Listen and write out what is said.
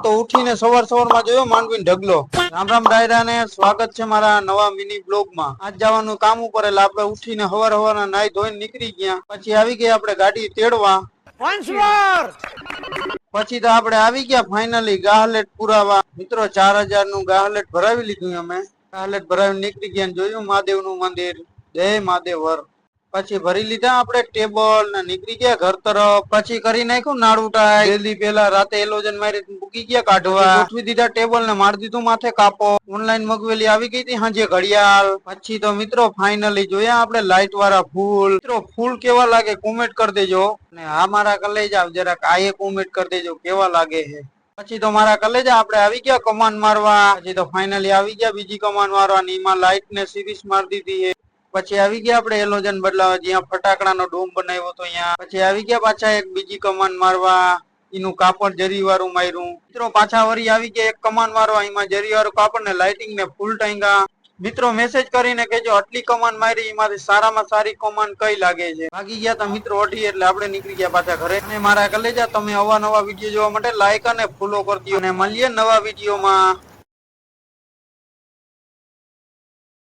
તો ઉઠીને સવારમાં જોયો માંડવીનો ઢગલો। રામ રામ ડાયરા ને સ્વાગત છે મારા નવા મિની બ્લોગ માં। આજ જવાનું કામ ઉપર એટલે આપણે ઉઠીને સવારના નાઈ ધોઈને નીકળી ગયા। પછી આવી ગયા આપણે ગાડી તેડવા। પછી તો આપણે આવી ગયા ફાઇનલી ગાહલેટ પુરાવા। મિત્રો 4000 નું ગાહલેટ ભરાવી લીધું અમે। ગાહલેટ ભરાવી નીકળી ગયા, જોયું મહાદેવ નું મંદિર, જય મહાદેવર। પછી ભરી લીધા આપણે ટેબલ ને નીકળી ગયા ઘર તરફ। પછી કરી નાખ્યું નાડું ટાઈ। જલ્દી પેલા રાતે એલોજન મારી મૂકી ગયા કાઢવા। ગોઠવી દીધા ટેબલ ને મારી દીધું માથે કાપો। ઓનલાઈન મગવેલી આવી ગઈ હતી હાંજે ઘડિયાળ। પછી તો મિત્રો ફાઇનલી જોયા આપણે લાઈટ વાળા ફૂલ। મિત્રો ફૂલ કેવા લાગે કોમેન્ટ કરી દેજો, ને આ મારા કલેજા જરાક આયે કોમેન્ટ કરી દેજો કેવા લાગે છે। પછી તો મારા કલેજા આપણે આવી ગયા કમાન મારવા। પછી તો ફાઇનલી આવી ગયા બીજી કમાન મારવા, એમાં લાઈટ ને સીરીઝ મારી દીધી। પછી આવી ગયા આપણે એલોજન બદલાવા, જ્યાં ફટાકડાનો ડોમ બનાવ્યો હતો ત્યાં। પછી આવી ગયા પાછા એક બીજી કમાન મારવા, એનું કાપડ જરી વાળું માર્યું। મિત્રો પાછા વરી આવી ગયા એક કમાન મારવા, એમાં જરી વાળું કાપડ ને લાઇટિંગ ને ફૂલ ટાંગ્યા। મિત્રો મેસેજ કરીને કેજો આટલી કમાન મારી એમાંથી સારામાં સારી કમાન કઈ લાગે છે। ભાગી ગયા તા મિત્રો અઢી, એટલે આપણે નીકળી ગયા પાછા ઘરે। અને મારા કલેજા તમે અવાનવા વિડીયો જોવા માટે લાઈક અને ફોલો કરી દો, અને મળીએ નવા વિડીયોમાં।